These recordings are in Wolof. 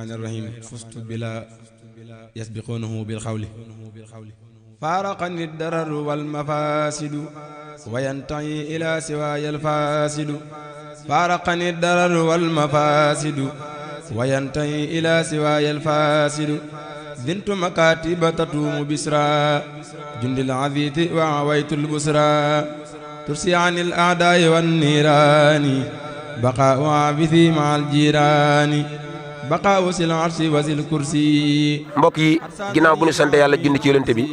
الرحمن الرحيم فزت بلا يسبقونه بالخول فارقني الضرر والمفاسد وينتهي إلى سواي الفاسد فارقني الضرر والمفاسد وينتهي إلى سواي الفاسد ذنت مكاتب تتوم بسرا جند العذيت وعويت البسرا ترسي عن الأعداء والنيران بقاء عابثي مع الجيران بقاء وسل العرش وسل الكرسي. mbokk yi ginnaaw bu ñu sant yàlla junni ci yonent bi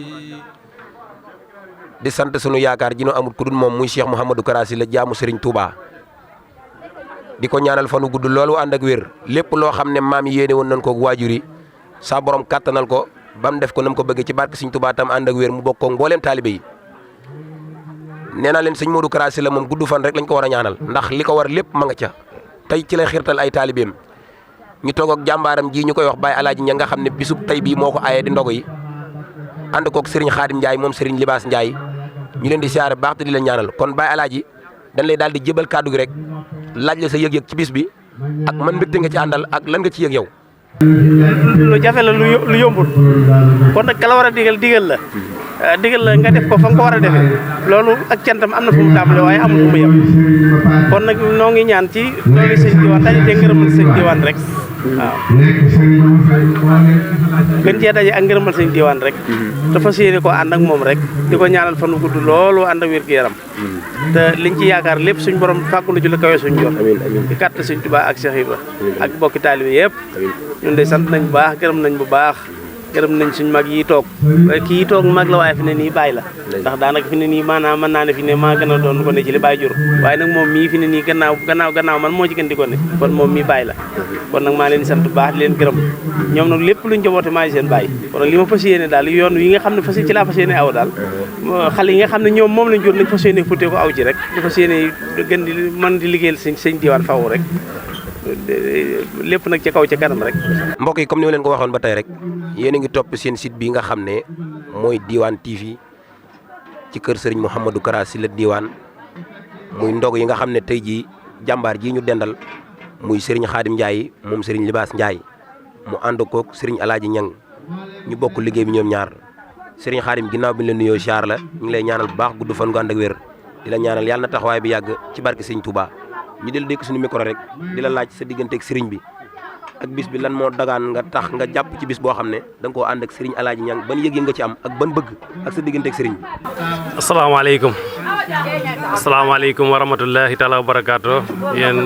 di sant sunu yaakaar ji nu amul ku dul moom muy Cheikh Mouhamadou Kara Sylla jaamu Serigne Touba di ko ñaanal fanu gudd loolu ànd ak wér lépp loo xam ne maam yi yéene woon nañ ko waajur yi saa borom kàttanal ko ba mu def ko nam ko bëggee ci barke Serigne Touba tam ànd ak wér mu bokk ak mbooleem taalibe yi. nee naa leen sëñ Modou Kara Sylla moom gudd fan rek lañ ko war a ñaanal ndax li ko war lépp ma nga ca tey ci lay xirtal ay taalibeem ñu toog ak jàmbaaram ji ñu koy wax Baye Alaaji ña nga xam ne bisub tey bii moo ko ayee di ndogo yi ànd koog Serigne Khadim Ndiaye moom Serigne Libaas Ndiaye ñu leen di siyaare baax te di leen ñaanal kon Baye Alaaji dañ lay daal di jébal kàddu gi rek laaj la sa yëg-yëg ci bis bi ak man mbégte nga ci àndal ak lan nga ci yëg yow. lu jafe la lu yombul kon nag kala war a digal la nga def ko fa nga ko war a defee loolu ak cantam am na fu mu tàmbale waaye amul fu mu yem kon nag noo ngi ñaan ci loolu sëñ diwaan daje te ngërëmal sëñ diwaan rek waaw gën cee daje ak ngërëmal sëñ diwaan rek dafa séene ko ànd ak moom rek di ko ñaanal fan wu gudd loolu ànd ak wér gu yaram te liñ ci yaakaar lépp suñ borom fàggulu ci la kawe suñ jot di kàtt sëñ Tuubaa ak Cheikh Ibra ak bokki taalibe yëpp ñun de sant nañ bu baax gërëm nañ bu baax gërëm nañ suñ mag yi toog kii toog mag la waaye fi ne nii bàyyi la ndax daanaka fi ne nii maanaam mën naa ne fi ne maa gën a doon ko ne ci li bàyyi jur waaye nag moom mii fi ne nii gannaaw man moo ci gën di ko ne kon moom mii bàyyi la kon nag maa leen sant bu baax di leen gërëm ñoom nag lépp luñ joboote maa ngi seen bàyyi kon nag li ma fas yéene daal yoon yi nga xam ne ci laa fas yéene aw daal xale yi nga xam ne ñoom moom lañ jur nañ fas yéene futtee ko aw ci rek di fas yéene gën di mën di liggéeyal sëñ diwaan faw rek lépp nag ca kaw ca kanam rek. mbokk yi comme ni ma leen ko waxoon ba tey rek yéen a ngi topp seen site bi nga xam ne mooy Diwane TV ci kër Serigne Mouhamadou Kara Sylla Diwane muy ndog yi nga xam ne tey jii jàmbaar jii ñu dendal muy Serigne Khadim Ndiaye moom Serigne Libaas Ndiaye mu ànd koog Serigne Alaaji Ñang ñu bokk liggéey bi ñoom ñaar Serigne Khadim ginnaaw bi ñu la nuyoo siyaar la ñu ngi lay ñaanal bu baax gudd fan gu ànd ak wér di la ñaanal yàlla na taxawaay bi yàgg ci barke Serigne Touba. ñu del dékk suñu micro rek di la laaj sa diggante ak sëriñ bi ak bis bi lan moo dagaan nga tax nga jàpp ci bis boo xam ne da nga koo ànd ak sëriñ Alaaji Ñang ban yëg nga ci am ak ban bëgg ak sa diggante ak sëriñ bi. asalaamaaleykum wa rahmatullahi taala wa barakaatu yéen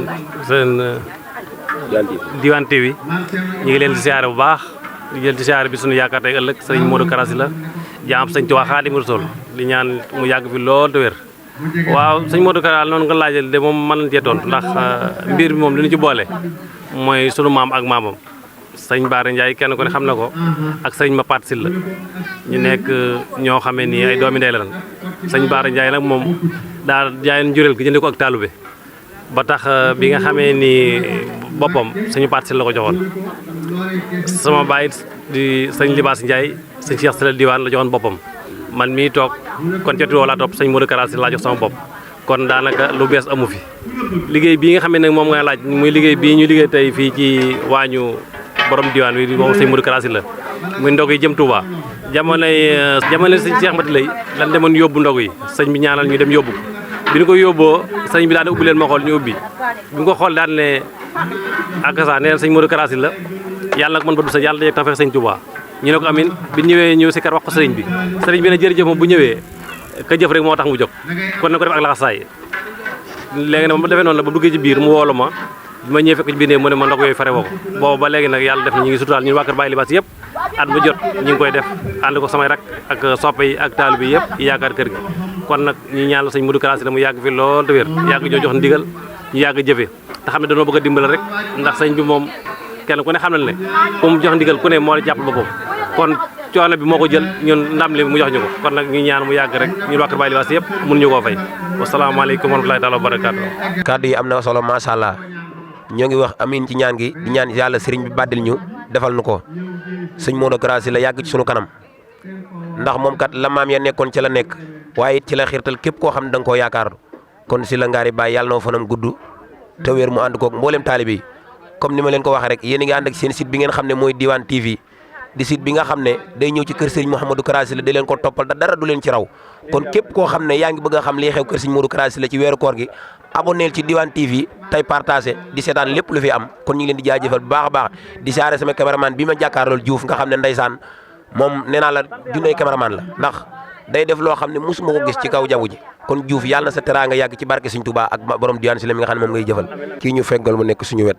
seen Diwane TV ñu ngi leen di siyaare bu baax di leen di siyaare bi suñu yaakaar tey ëllëg sëriñ Modou Kara Sylla jaam sëñ Tuubaa Xaadimu Rasuul di ñaan mu yàgg fi lool te wér. waaw sëñ Modou Kara noonu nga laajal de moom mën nañ cee tontu ndax mbir bi moom li ñu ci boole mooy sunu maam ak maamam sëñ Baara Ndiaye kenn ko ne xam na ko ak sëñ Mapat Sylla ñu nekk ñoo xamee ni ay doomi ndey la lan sëñ Baara Ndiaye nag moom daa jaayoon njureel gi jënd ko ak taalube ba tax bi nga xamee ni boppam sëñ Mapat Sylla la ko joxoon sama baay di sëñ Libaas Ndiaye sëñ Cheikh Sylla Diwane la joxoon boppam man mii toog kon ca tuwoo laa topp sëñ Modou Kara Sylla laa jox sama bopp kon daanaka lu bees amu fi liggéey bii nga xam ne nag moom nga laaj muy liggéey bii ñu liggéey tey fii ci waañu borom diwaan wi moom sëñ Modou Kara Sylla muy ndog yi jëm Touba jamonoy sëñ Cheikh Mati lay lan demoon yóbbu ndog yi sëñ bi ñaanal ñu dem yóbbu bi ñu ko yóbboo sëñ bi daan ubbi leen ma xool ñu ubbi bi ñu ko xool daan ne ak sa nee na sëñ Modou Kara Sylla yàlla nag man ba du sa yàlla dajeeg tawfeex sëñ Touba ñu ne ko amin bi ñëwee ñëw si kar wax ko sëriñ bi ne jërëjëf moom bu ñëwee ka jëf rek moo tax mu jóg kon na ko def ak laxasaay léegi nag ba defee noonu la ba duggee ci biir mu woolu ma bi ma ñëwee fekk ci biir ne mu ne ma ndog yooyu fare woo ko boobu ba léegi nag yàlla def na ñu ngi suturaal ñun waa kër Baye Libaas yëpp at ba jot ñu ngi koy def ànd ko samay rak ak soppe yi ak taalibe yi yëpp yaakaar kër gi kon nag ñu ñaan la sëñ Modou Kara Sylla mu yàgg fi lool te wér yàgg ñoo jox ndigal ñu yàgg jëfe te xam ne dañoo bëgg a dimbal rek ndax sëñ bi moom kenn ku ne xam na ne ku mu jox ndigal ku ne moo la jàpp boppam kon coono bi moo ko jël ñun ndam li mu jox ñu ko kon nag ñu ñaan mu yàgg rek ñun waa kër Baye Libaas yëpp mun ñu koo fay wasalaamaaleykum wa rahmatulahi taala wa barakaatu. kàddu yi am na solo macha allah ñoo ngi wax amiin ci ñaan gi di ñaan yàlla sëriñ bi bàddil ñu defal nu ko sëñ Modou Kara Sylla yàgg ci sunu kanam ndax moom kat la maam ya nekkoon ci la nekk waaye ci la xiirtal képp koo xam ne da nga koo yaakaar kon Sylla Ngari Baye yàlla na fanam gudd te wér mu ànd koog mboolem taalibe yi comme ni ma leen ko waxee rek yéen a ngi ànd ak seen site bi ngeen xam ne mooy Diwane TV di site bi nga xam ne day ñëw ci kër Serigne Mouhamadou Kara Sylla di leen ko toppal dara du leen ci raw kon képp koo xam ne yaa ngi bëgg a xam lii xew kër Serigne Modou Kara Sylla ci weeru koor gi abonneel ci Diwane TV tey partagé di seetaan lépp lu fi am kon ñu ngi leen di jaajëfal bu baax a baax di saare sama cameraman bi ma jàkkaarlool Diouf nga xam ne ndeysaan moom nee naa la junne cameraman la ndax day def loo xam ne mosuma ko gis ci kaw jaww ji kon Diouf yàlla na sa teraanga yàgg ci barke Serigne Touba ak borom Diwane Sylla mi nga xam ne moom ngay jëfal kii ñu feggal mu nekk suñu wet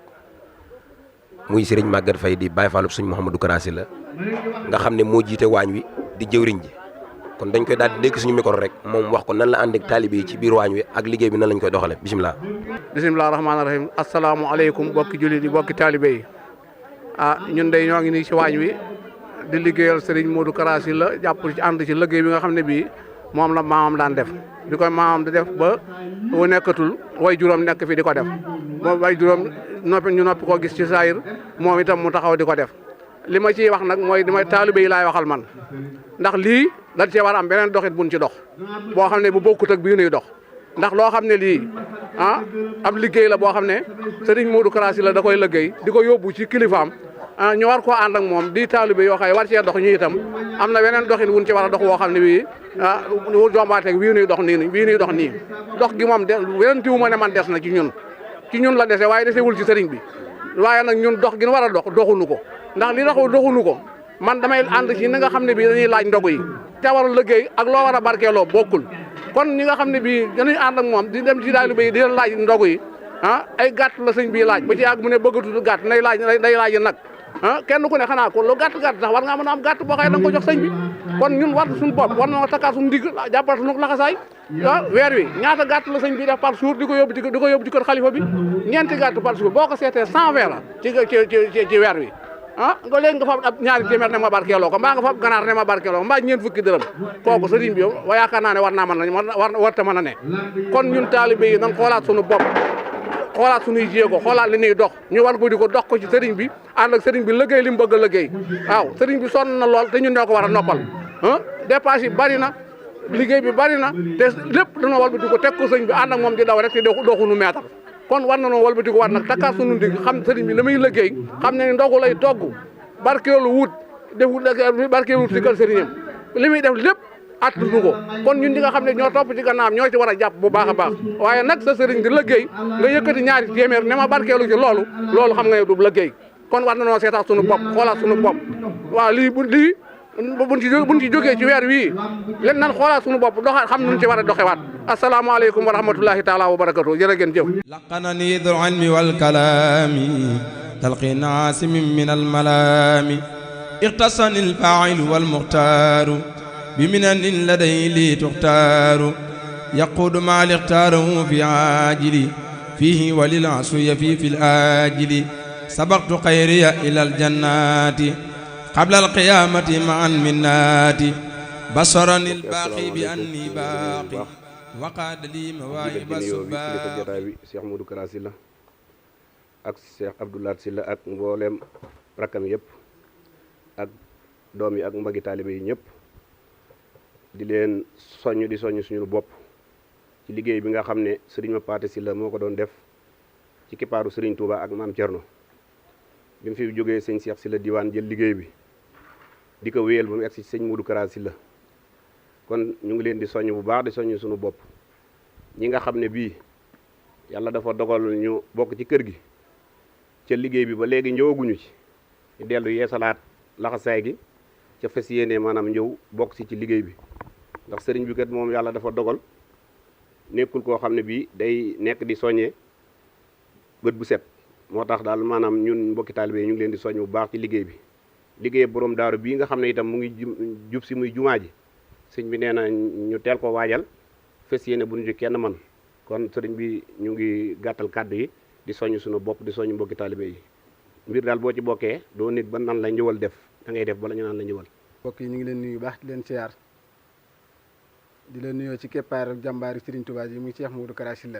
muy Serigne Maguette Faye di Baye Fallou Serigne Mouhamadou Kara Sylla nga xam ne moo jiite waañ wi di jëwriñ ji kon dañ koy daal di dékk suñu micro rek moom wax ko nan la ànd ak taalibe yi ci biir waañ wi ak liggéey bi nan lañ koy doxale bisimilah. bisimilah rahmaani rahim asalaamualeykum bokki jullit yi bokki taalibe yi ñun day ñoo ngi nii ci waañ wi di liggéeyal Serigne Modou Kara Sylla jàpp ci ànd ci liggéey bi nga xam ne bii moom la maamam daan def bi koy maamam di def ba nekkatul way juróom nekk fi di ko def moom way juróom ñu noppi koo gis ci saayir moom itam mu taxaw di ko def li ma ciy wax nag mooy damay taalibe yi laay waxal man ndax lii dañ cee war a am beneen doxit buñ ci dox boo xam ne bu bokkut ak bii nuy dox ndax loo xam ne lii ab liggéey la boo xam ne Serigne Modou Kara Sylla da koy liggéey di ko yóbbu ci kilifaam ñu war koo ànd ak moom di taalibe yoo xam ne war cee dox ñu itam am na weneen doxin wuñ ci war a dox woo xam ne bii jombaateeg wii nuy dox nii dox gi moom de weneen tiwu ma ne man des na ci ñun la dese waaye desewul ci sëriñ bi waaye nag ñun dox gi ñu war a doxunu ko ndax li taxul doxunu ko man damay ànd ci ni nga xam ne bii dañuy laaj ndogu yi te war a liggéey ak loo war a barkeeloo bokkul kon ñi nga xam ne bii dañuy ànd ak moom di dem ci taalibe yi di leen laaj ndogu yi ay gàtt la sëñ bii laaj ba ci yàgg mu ne bëggatutu gàtt day laaj nag kenn ku ne xanaa ko lu gàtt sax war nga mën a am gàtt boo xëy da nga ko jox sëñ bi kon ñun war suñu bopp war na takkaat suñu digg jàppal suñu laxasaay weer wi ñaata gàtt la sëñ bi def par jour di ko yóbbu ci kër xalifa bi ñeenti gàtt par jour boo ko seetee 120 la ci weer wi nga léegi nga fab ab ñaari téeméer ne ma barkeeloo ko mbaa nga fab ganaar ne ma barkeeloo ko mbaa ñeent fukki dërëm kooku sëriñ bi yow yaakaar naa ne war naa warta mën a ne kon ñun taalibe yi nan xoolaat suñu bopp xoolaat suñuy jéego xoolaat li ñuy dox ñu war ko di ko dox ko ci sëriñ bi ànd ak sëriñ bi liggéey li mu bëgg a liggéey waaw sëriñ bi sonn na lool te ñun ñoo ko war a noppal dépense yi bari na liggéey bi bari na te lépp dana wal ba di ko teg ko sëriñ bi ànd ak moom di daw rek te doxunu meetar kon war na noo wal ba di ko war nag takkaat sunu ndig xam sëriñ bi la muy liggéey xam ne ndogu lay togg barkeelu wut barkeelu si kër sëriñam li muy def lépp attunu ko kon ñun ñi nga xam ne ñoo topp ci gannaam ñoo ci war a jàpp bu baax a baax waaye nag sa sëriñ di liggéey nga yëkkati ñaari téeméer ne ma barkeelu ci loolu xam nga ne du liggéey kon war na noo seetaat sunu bopp xoolaat sunu bopp waaw buñ ci jógee ci weer wii len nan xoolaat sunu bopp doxaat xam nuñ ci war a doxewaat asalaamaaleykum wa rahmatullahi taala wa barakatuh jërë ngeen jëf laqanani dul ilmi wal kalami talqin aasimin min al malami ikhtasani al fa'ilu wal mukhtaru بمنن لدي لي تختار يقود ما اختاره في عاجل فيه وللعصي في الآجل سبقت خيري إلى الجنات قبل القيامة مع المنات بصرني الباقي بأني باقي وقاد لي مواهب السباق Cheikh Modou Kara Sylla ak Cheikh Abdoulaye Sylla ak mboolem rakam yëpp ak doom yi ak mbagi taalibe yi ñëpp di leen soññ suñu bopp ci liggéey bi nga xam ne sëriñ ma Paate Sylla moo ko doon def ci kippaaru sëriñ Touba ak maam Thierno bi mu fi jógee sëñ Cheikh Sylla Diwane jël liggéey bi di ko wéyal ba mu egsi sëñ Modou Kara Sylla kon ñu ngi leen di soññ bu baax di soññ suñu bopp ñi nga xam ne bii yàlla dafa dogal ñu bokk ci kër gi ca liggéey bi ba léegi ñëwaguñu ci ñu dellu yeesalaat laxasaay gi ca fas yéene maanaam ñëw bokk si ci liggéey bi ndax sëriñ bi kat moom yàlla dafa dogal nekkul koo xam ne bii day nekk di soññee bët bu set moo tax daal maanaam ñun mbokki taalibe ñu ngi leen di soññ bu baax ci liggéey bi liggéey borom daaru bii nga xam ne itam mu ngi jub si muy jumaa ji sëñ bi nee na ñu teel ko waajal fas yéene bu ñu ci kenn man kon sëriñ bi ñu ngi gàttal kàddu yi di soññ suñu bopp di soññ mbokki taalibe yi mbir daal boo ci bokkee doo nit ba nan la ñëwal def da ngay def bala ñu naan la ñëwal. mbokk yi ñu ngi leen nuyu baax di leen siyaar di leen nuyoo ci keppaar jàmbaari Serigne Touba ji muy Cheikh Modou Kara Sylla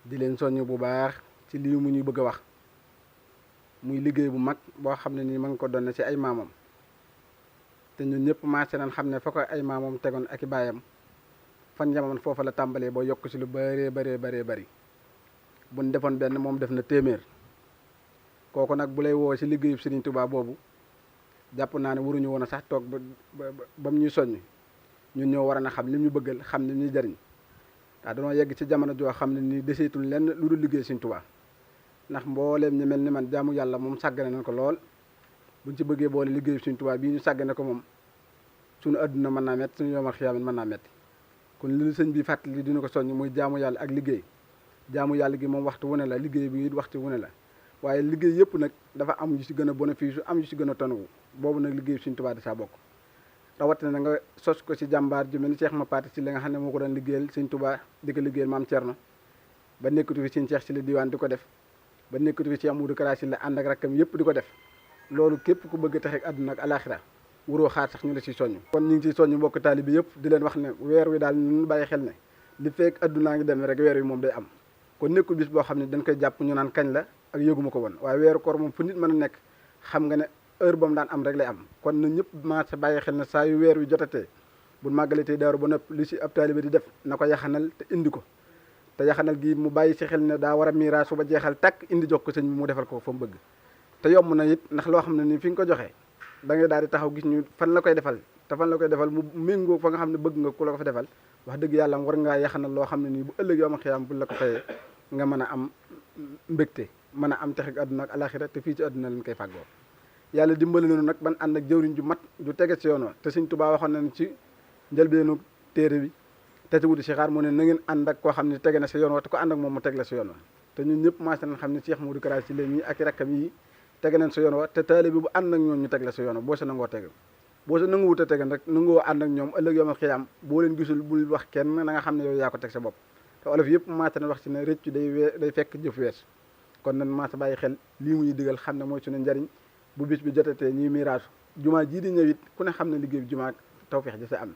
di leen soññ bu baax ci lii mu ñuy bëgg a wax muy liggéey bu mag boo xam ne nii ma ngi ko doon ci ay maamam te ñun ñëpp marché nañ xam ne fa ko ay maamam tegoon ak i baayam fan jamono foofa la tàmbalee boo yokk ci lu bëree bari buñ defoon benn moom def na téeméer kooku nag bu lay woo si liggéeyub Serigne Touba boobu jàpp naa ne waruñu woon a sax toog ba mu ñuy soññ ñun ñoo war a xam li ñu bëggal xam ne ñuy jariñ waaw dañoo yegg ci jamono joo xam ne nii deseetul lenn lu dul liggéey Serigne Touba ndax mbooleem ñi mel ni man jaamu yàlla moom sàggane nañ ko lool buñ ci bëggee boole liggéeyub Serigne Touba bii ñu sàggane ko moom suñu adduna mën naa métti suñu yomal xiyaamit mën naa métti kon li sëñ bi fàttali dina ko soññ muy jaamu yàlla ak liggéey jaamu yàlla gi moom waxtu wu ne la liggéey bi it waxtu wu ne la waaye liggéey yëpp nag dafa am yu ci gën a bénéfice am yu ci gën a tonawu boobu nag liggéey Serigne Touba da saa bokk rawatina na nga sos ko ci jàmbaar ju mel ni Cheikh Mapaté ci li nga xam ne moo ko doon liggéeyal Serigne Touba di ko liggéeyal maam Thierno ba nekkatu fi Serigne Cheikh si la diwaan di ko def ba nekkatu fi Cheikh Modou Kara Sylla la ànd ak rakkam yëpp di ko def loolu képp ku bëgg a tax ak àdduna ak alaxira wuroo xaar sax ñu la ciy soññ kon ñu ngi ciy soññ mbokk taalibe bi yëpp di leen wax ne weer wi daal ñu bàyyi xel ne li fekk àddunaa ngi dem rek weer wi moom day am kon nekkul bis boo xam ne dañ koy jàpp ñu naan kañ la ak yëguma ko woon waaye weeru koor moom fu nit mën a nekk xam nga ne heure ba mu daan am rek lay am kon na ñëpp maa sa bàyyi xel ne saa yu weer wi jotatee bu màggalatee daaru ba nëpp li si ab taalibe di def na ko yaxanal te indi ko te yaxanal gi mu bàyyi si xel ne daa war a miiraas su ba jeexal takk indi jox ko sëñ bi mu defal ko fa mu bëgg te yomb na it ndax loo xam ne nii fi nga ko joxee da ngay daal di taxaw gis ñu fan la koy defal te fan la koy defal mu méngoo fa nga xam ne bëgg nga ku la ko fa defal wax dëgg yàlla war ngaa yaxanal loo xam ne nii bu ëllëg yooma xiyaam bu la ko fayee nga mën a am mbégte mën a am texeg àdduna ak alaxira te fii ci àdduna lañ koy fàggoo yàlla dimbali nañu nag ban ànd ak jëwriñ ju mat ju tege ci yoon wa te Sëñ Tuubaa waxoon nañ ci njëlbeenu téere bi te ci wuti si xaar mu ne na ngeen ànd ak koo xam ne tege na si yoon wa te ko ànd ak moom mu teg la si yoon wa te ñun ñëpp maase nañ xam ne Cheikh Modou Kara Sylla ñi ak rakkam yi tege nañ si yoon wa te taalibe bi bu ànd ak ñoom ñu teg la si yoon wa boo sa nangoo tege boo sa nangu wut a tege rek nangoo ànd ak ñoom ëllëg yoomal xiyaam boo leen gisul bul wax kenn na nga xam ne yow yaa ko teg sa bopp te olof yëpp maase nañ wax ci ne rëccu day fekk jëf wees kon nan maase bàyyi xel lii mu ñu digal xam ne mooy suñu njariñ bu bis bi jotatee ñuy miraasu jumaa jii di ñëw it ku ne xam ne liggéey bi jumaa tawfeex ji sa am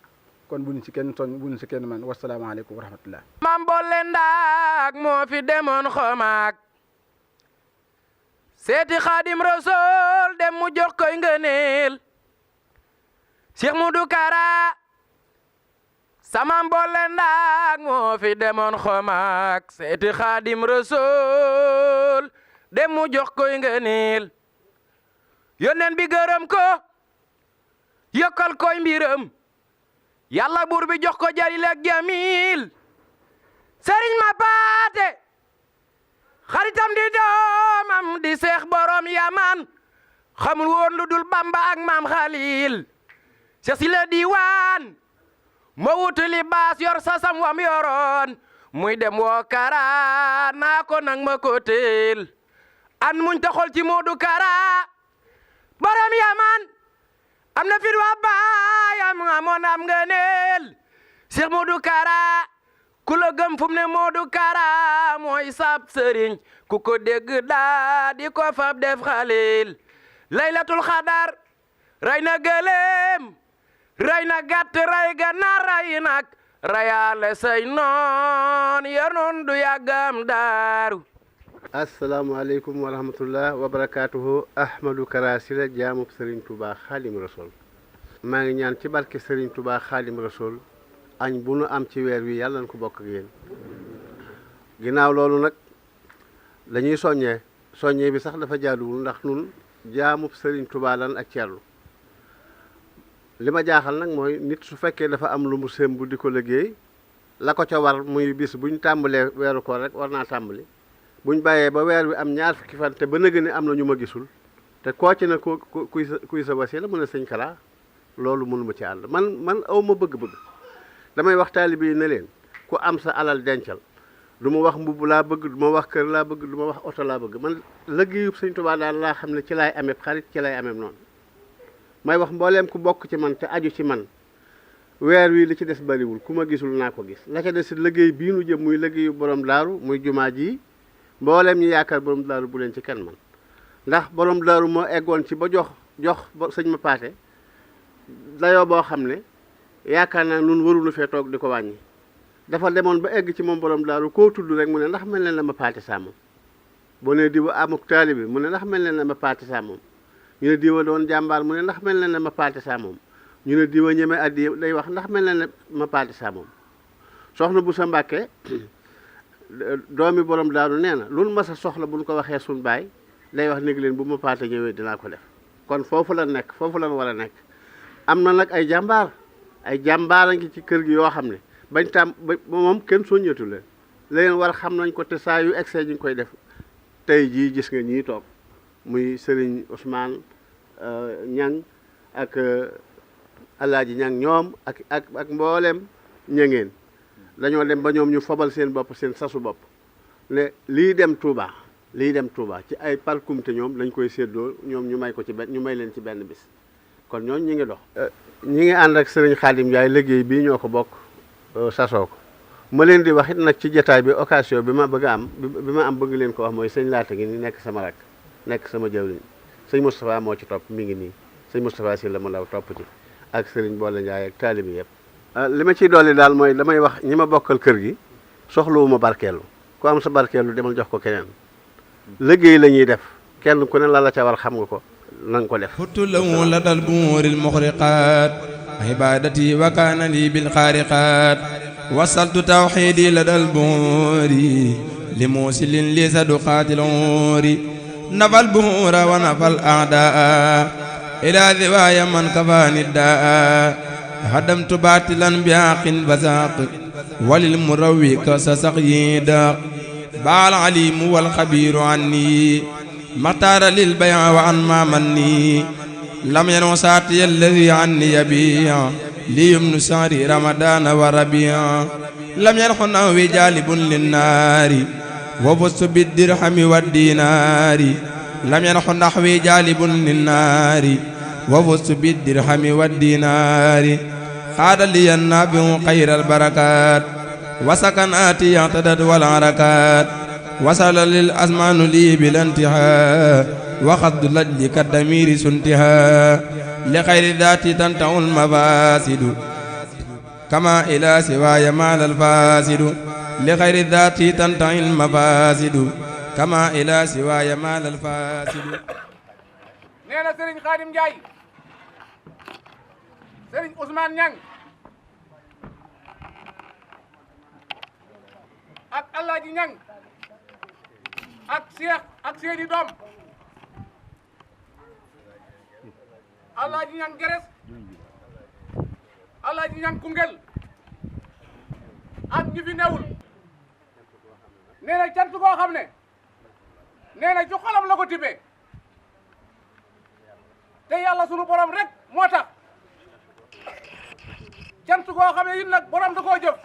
kon buñ si kenn soñ buñ si kenn man wasalaamaaleykum wa rahmatullah mam bolle ndaak moo fi demoon xomaak seeti Xaadim Rasuul dem mu jox koy ngëneel Cheikh Modou Kara sama bolle ndaak moo fi demoon xomaak seeti Xaadim Rasuul dem mu jox koy ngëneel yónneen bi gërëm ko yokkal koy mbiram yàlla buur bi jox ko jalil ak jamil sëriñ Mapaté xaritam di doomam di seex borom yaman xamul woon lu dul Bamba ak maam Xalil Seex Sylla Diwaan moo wutu libaas yor sasam wam yoroon muy dem woo Kara naa ko nang ma ko teel an muñ taxol ci Modou Kara borom yaman am na fit waa baayam amoon am ngëneel Cheikh Modou Kara ku la gëm fu mu ne Modou Kara mooy sab sëriñ ku ko dégg daa di ko fab def xalil laylatul xadar ray na gëléem ray na gàtt ray ganaar ray nag rayaale say noon yanoon du yàggam daaru asalaamaaleykum wa rahmatullah wa barakaatuhu Ahmadou Kara Sylla jaamub Serigne Touba Xaadim Rasul maa ngi ñaan ci barke Serigne Touba Xaadim Rasul añ bu nu am ci weer wi yàlla nañ ko bokk ak yéen ginnaaw loolu nag dañuy soññee bi sax dafa jaaduwul ndax nun jaamub Serigne Touba lan ak Ceerno li ma jaaxal nag mooy nit su fekkee dafa am lu mu sembu di ko liggéey la ko ca war muy bis buñ tàmbalee weeru ko rek war naa tàmbali buñ bàyyee ba weer wi am ñaar fukki fan te ba nëgë ni am na ñu ma gisul te koo ci na kuy sa wasila mu ne sëñ Kara loolu mënuma ci ànd man aw ma bëgg-bëgg damay wax taalibe yi ne leen ku am sa alal dencal du ma wax mbubb laa bëgg du ma wax kër laa bëgg du ma wax oto laa bëgg man liggéeyub sëñ Tuubaa daal laa xam ne ci laay amee xarit ci lay amee noonu may wax mbooleem ku bokk ci man te aju ci man weer wi li ci des bariwul ku ma gisul naa ko gis la ca des liggéey bii nu jëm muy liggéeyu borom daaru muy jumaa ji mboolem ñi yaakaar borom daaru bu leen ci kenn man ndax borom daaru moo eggoon ci ba jox sëñ Mapaté dayoo boo xam ne yaakaar naa nun warulu fee toog di ko wàññi dafa demoon ba egg ci moom borom daaru koo tudd rek mu ne ndax mel ne la Mapaté saa moom boo ne diwa amuk taalibe mu ne ndax mel ne la Mapaté saa moom ñu ne diwa doon jàmbaar mu ne ndax mel ne la Mapaté saa moom ñu ne diwa ñeme addi day wax ndax mel ne la Mapaté saa moom soxna bu sa Mbàkke doomi borom daaru nee na loolu mas a soxla buñ ko waxee suñ baay lay wax néeg leen bu ma paate ñëwee dinaa ko def kon foofu la nekk foofu la war a nekk. am na nag ay jàmbaar a ngi ci kër gi yoo xam ne bañ tam ba moom kenn soññeetu leen leen war xam nañ ko te saa yu excès ñu ngi koy def tey jii gis nga ñii toog muy Serigne Ousmane Ñang ak Alaaji Ñang ñoom ak mboolem ñangeen dañoo dem ba ñoom ñu fobal seen bopp seen sasu bopp ne lii dem Touba ci ay parcum te ñoom lañ koy séddoo ñoom ñu may leen ci benn bis kon ñooñu ñi ngi dox. ñi ngi ànd ak Serigne Khadim Ndiaye liggéey bii ñoo ko bokk sasoo ko ma leen di wax it nag ci jotaay bi occasion bi ma bëgg leen ko wax mooy sëñ Laata ngi ni nekk sama rak nekk sama jawriñ sëñ Moustapha moo ci topp mi ngi nii sëñ Moustapha si la mu ndaw topp ci ak Serigne Boole Ndiaye ak taalibi yëpp. li ma ciy dolli daal mooy damay wax ñi ma bokkal kër gi soxlawuma barkeelu ku am sa barkeelu demal jox ko keneen liggéey la ñuy def kenn ku ne la ca war xam nga ko na nga ko def. xuttu lahu ladal buuril muxriqaat ibadati wa kaana li bil xaariqaat wasaltu tawxiidi ladal buuri li muusilin li saduqaatil uuri nafal buura wa nafal aadaa ila diwaaya man kafaani daa hadamtu baatilan bi haqin fasaq walil murawwi ka sa sax yi daq baal alimu wal xabiiru anni maxtaara lil bay'a wa an ma manni lam yanu saati alladi anni yabi'a li yumnu sahri ramadana wa rabi'a lam yanxu nahwi jalibun linnaari wa fustu biddirhami wa dinaari lam yanxu nahwi jalibun linnaari wa fustu biddirhami wa dinaari xaada liya nabiu xayral barakaat wa sakanaati yatadat wal harakaat wasala lil asmaanu lii bilantihaa waxaddu lajli kaddamiiri suntihaa li xayri daati tantaul mafaasidu kama ila siwaaya maalal faasidu li xayri daati tantail mafaasidu kama ila siwaaya maalal faasidu. nee na Serigne Khadim Ndiaye Serigne Ousmane Niang ak Alaaji Niang ak Cheikh ak seeni doom Alaaji Niang Geres Alaaji Niang Koungheul ak ñi fi newul nee na cant koo xam ne nee na ci xolam la ko tibbee te yàlla sunu borom rek moo tax cant koo xam ne it nag borom da koo jëf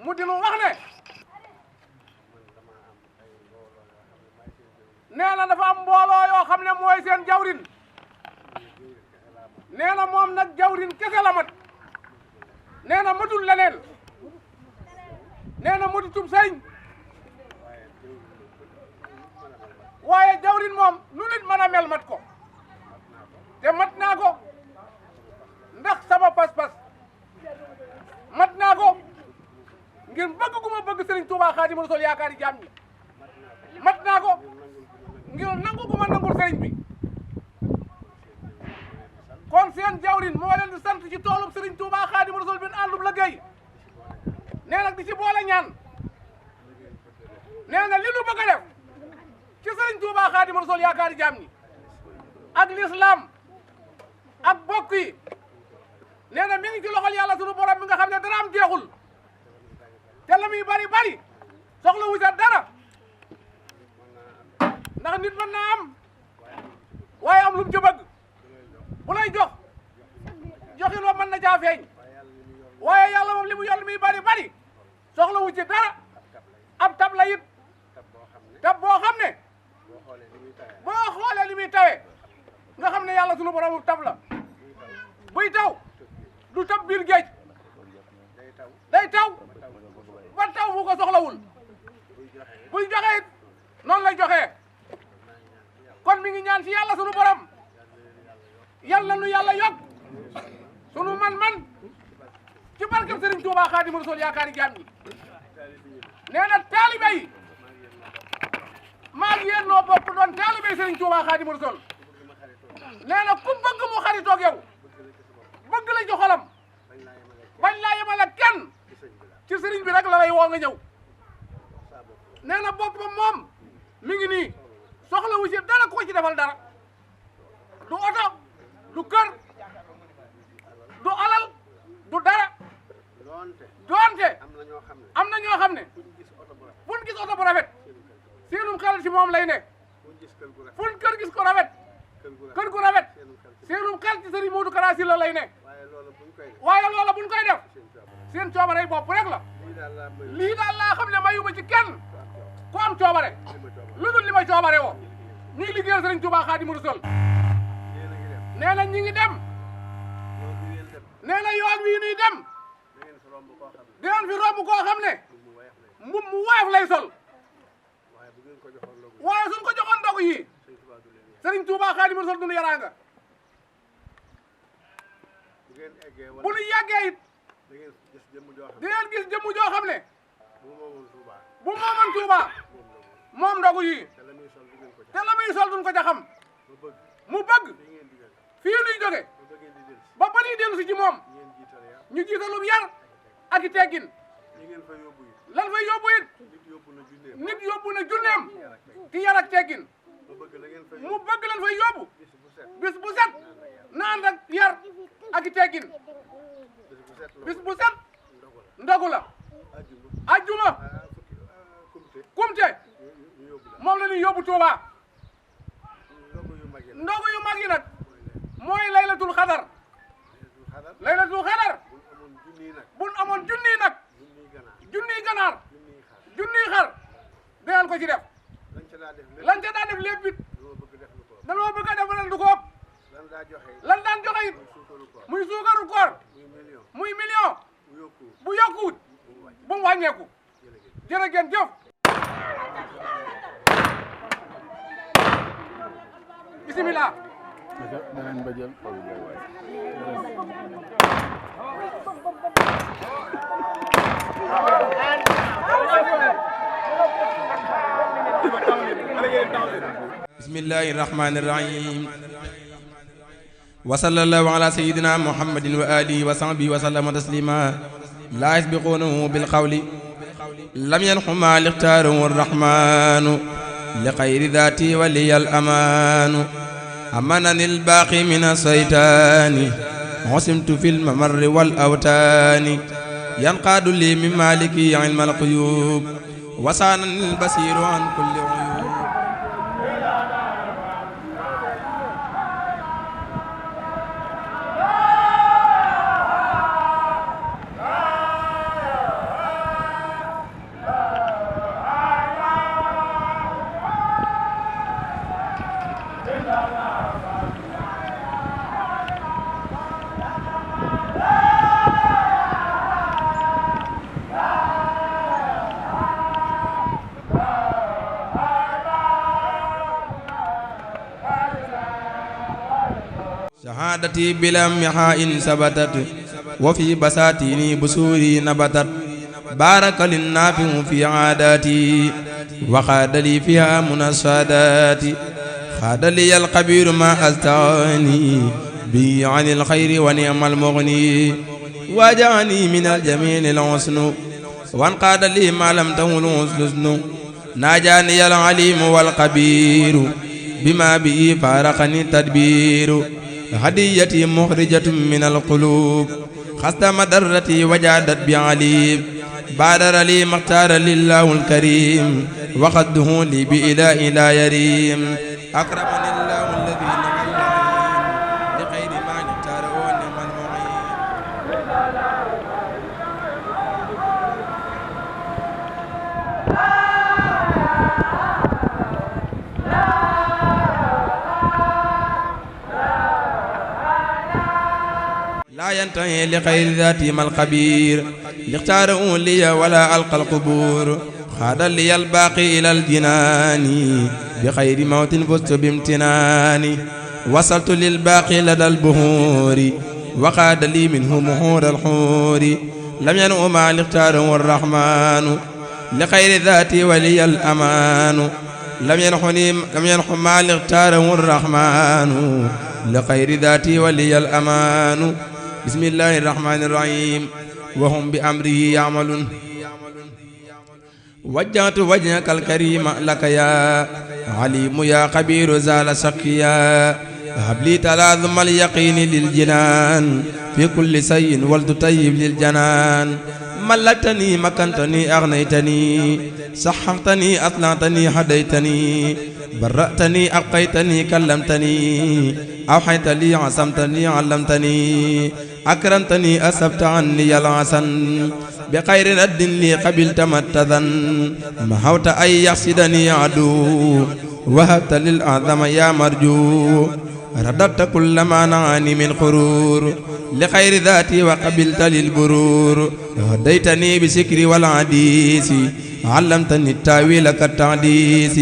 mu dinu wax ne nee na dafa am mbooloo yoo xam ne mooy seen jawrin nee na moom nag jawrin kese la mat nee na matul leneen nee na matutum sëriñ waaye jawrin moom nu nit mën a mel mat ko te mat naa ko ndax sama pas-pas mat naa ko ngir bëgg gu ma bëgg Serigne Touba Xaadimu Rasuul yaakaari jaam ñi mat naa ko ngir nangu gu ma nangul Serigne bi kon seen jawrin moo leen di sant ci toolub Serigne Touba Xaadimu Rasuul bin àndub liggéey nee nag di ci boole ñaan nee na li nu bëgg a def ci Serigne Touba Xaadimu Rasuul yaakaari jaam ñi ak l'islam ak bokk yi nee na mi ngi ci loxol yàlla sunu borom mi nga xam ne dara am jeexul te la muy bari bari soxla wu sa dara ndax nit mën naa am waaye am lu mu ci bëgg bu lay jox joxin wa mën na caa feeñ waaye yàlla moom li mu yor li muy bari bari soxla wu ci dara ab tab la it tab boo xam ne boo xoolee li muy tawe nga xam ne yàlla sunu borom tab la buy taw du tab biir géej day taw ba taw bu ko soxlawul buy joxe it noonu lay joxe kon mi ngi ñaan ci yàlla sunu borom yàlla nu yàlla yokk sunu man-man ci barkeb Serigne Touba Xaadimu Rasuul yaakaari jaam ñi nee na taalibe yi maa ngi yéen noo bokk doon taalibe Serigne Touba Xaadimu Rasuul nee na ku bëgg mu xaritoog yow bëgg la ci xolam bañ laa yemal ak kenn ci sëriñ bi rek la lay woo nga ñëw nee na boppam moom mi ngi nii soxla wu ci dara ku ko ci defal dara du oto du kër du alal du dara doonte am na ñoo xam ne fu ñu gis oto bu rafet seenum xel ci moom lay ne fu ñu kër gis ko rafet kër gu rafet seenum xel ci Serigne Modou Kara Sylla lay ne waaye loola buñ koy def seen coobare bopp rek la lii daal laa xam ne mayuma ci kenn ku am coobare lu dul li ma coobare woo ñu ngi liggéeyal Serigne Touba Xaadimu Rasuul nee na ñi ngi dem nee na yoon wi ñuy dem dinañ fi romb koo xam ne mu woyof lay sol waaye suñ ko joxoon ndogu yi Serigne Touba Xaadimu Rasuul duñu yaraanga bu ñu yàggee it di ngeen gis jëmm joo xam ne bu moomoon Touba moom ndogu yi te la muy sol duñ ko jaxam mu bëgg fii nuy jóge ba ba ñuy dellu si ci moom ñu jiitalub yar ak i teggin lan fay yóbbu it nit yóbbu na junneem ci yar ak teggin mu bëgg lan fay yóbbu bis bu set na ànd ak yar ak i teggin bis bu set ndogu la ajjuma kumte moom la ñuy yóbbu Touba ndogu yu mag yi nag mooy laylatul xadar buñ amoon junni nag junniy ganaar junniy xar dinañ ko ci def lan ca daa def lépp it danoo bëgg a def ren du ko ëpp lan daan joxe it muy suukaru koor muy million bu yokkuwut bu mu wàññeeku jërë ngeen jëf bismillah bismillahi rahmani rahim wa sallallahu ala sayyidina muhammadin wa alihi wa sahbihi wa sallama taslima la yasbiqunahu bil qawli lam yanhuma liqtaruhu arrahmanu li khayri dhati wa liyal amanu amanani al-baqi min as-saytani usimtu fil mamarri wal awtani yanqadu li min maliki ilma al-quyub wasanani al-basiru an kulli uyub شهادتي بلا محاء ثبتت وفي بساتيني بسوري نبتت بارك للنافع في عاداتي وخاد لي فيها من السادات خاد لي القبير ما أستغني بي عن الخير ونعم المغني وجعني من الجميل الحسن وانقاد لي ما لم تهل حسن ناجاني العليم والقبير بما به فارقني التدبير هديتي مخرجة من القلوب خست مدرتي وجادت بعليم بادر لي مختار لله الكريم وخده لي بإله لا يريم أكرمني الله الذي نعم العين لخير ما نختار ونعم المعين لا ينتهي لخير ذاتي ما الخبير لاختاره لي ولا ألقى القبور خاد لي الباقي إلى الجنان بخير موت فزت بامتنان وصلت للباقي لدى البهور وقاد لي منه مهور الحور لم ينؤ ما لاختاره الرحمن لخير ذاتي ولي الأمان لم ينح ما لاختاره الرحمن لخير ذاتي ولي الأمان بسم الله الرحمن الرحيم وهم بأمره يعملون وجهت وجهك الكريم لك يا عليم يا خبير زال سقيا هب لي تلاذم اليقين للجنان في كل شيء ولتطيب للجنان ملكتني مكنتني أغنيتني صححتني أطلعتني هديتني برأتني أبقيتني كلمتني أوحيت لي عصمتني علمتني أكرمتني أسبت عني العسن بخير رد لي قبلت متذا محوت أن يحسدني عدو وهبت للأعظم يا مرجو رددت كل ما نعاني من غرور لخير ذاتي وقبلت للبرور هديتني بسكري والعديس علمتني التاويل كالتعديس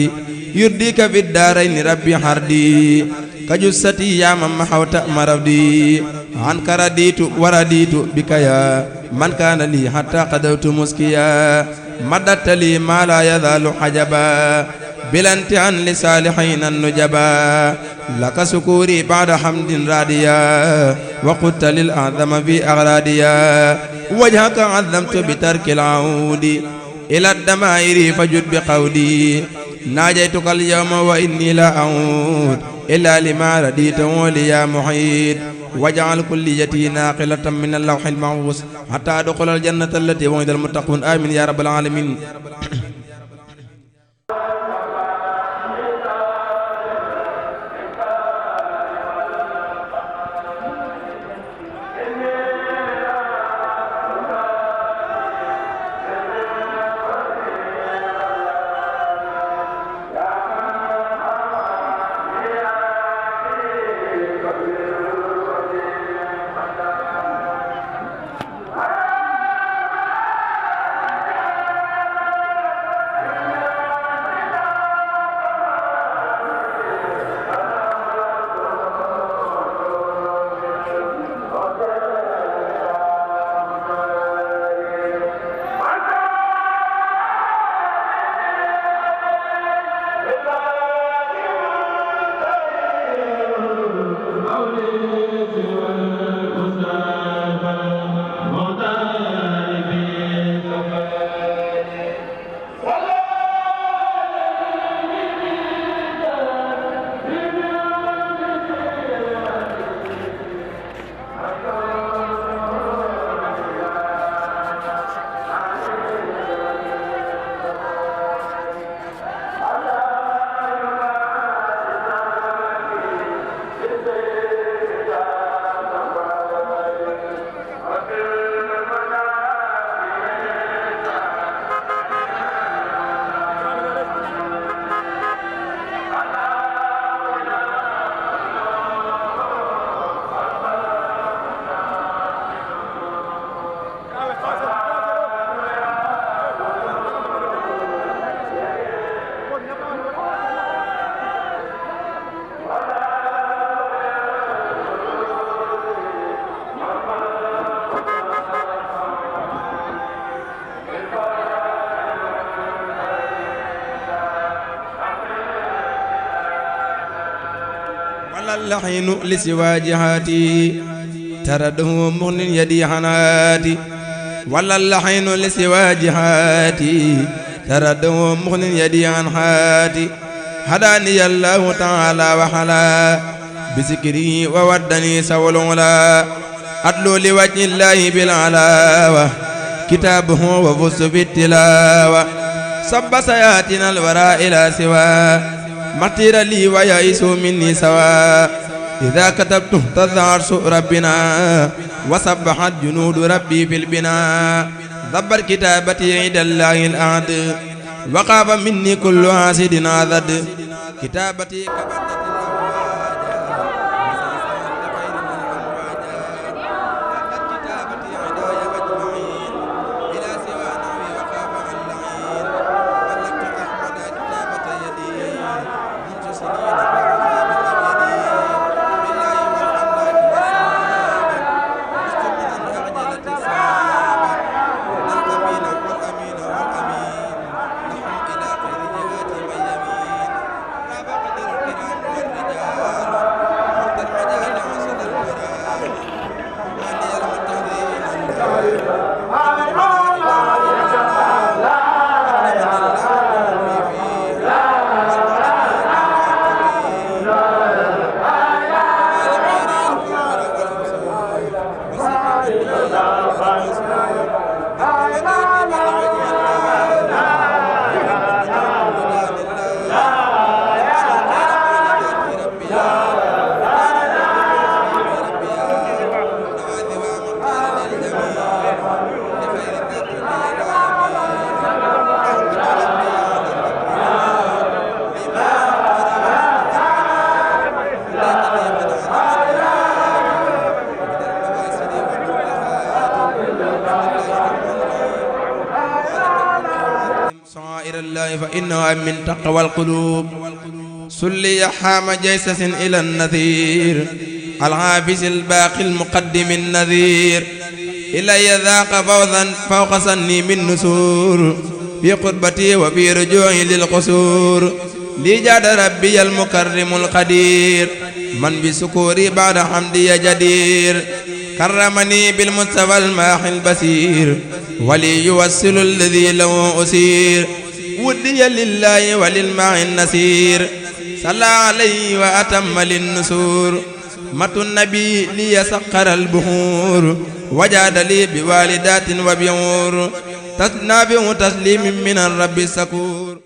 يرديك في الدارين ربي حردي كجستي يا من محوت مرضي عنك رديت ورديت بك يا من كان لي حتى قدوت مسكيا مددت لي ما لا يزال حجبا بلا امتحان لصالحين النجبا لك سكوري بعد حمد راديا وقلت للأعظم في أغراديا وجهك عظمت بترك العود إلى الدمائر فجد بقودي ناجيتك اليوم وإني لا أعود إلا لما رديت ولي يا محيط واجعل كليتي ناقلة من اللوح المحفوظ حتى أدخل الجنة التي وعد المتقون آمين يا رب العالمين. اللحين لسوى جهاتي ترده مغن يدي حناتي ولا اللحين لسوى جهاتي ترده مغن يدي عن حاتي هداني الله تعالى وحلا بذكري وودني سوى العلا أدلو لوجه الله بالعلاوة كتابه وفز في التلاوة صب سياتنا الوراء إلى سوى مطير لي ويئس مني سواء إذا كتبت اهتز عرش ربنا وسبحت جنود ربي في البناء ضبر كتابتي عند الله الأعد وقاب مني كل حاسد عذد كتابتي شعائر الله فإنها من تقوى القلوب سلي حام جيسس إلى النذير العابس الباقي المقدم النذير إلي ذاق فوضا فوق سني من نسور في قربتي وفي رجوعي للقصور لي جاد ربي المكرم القدير من بسكوري بعد حمدي جدير كرمني بالمصطفى الماحي البصير ولي يوصل الذي له أسير ودي لله وللماء النسير صلى عليه وأتم للنسور مت النبي لي سقر البحور وجاد لي بوالدات وبيور تسنى به تسليم من الرب السكور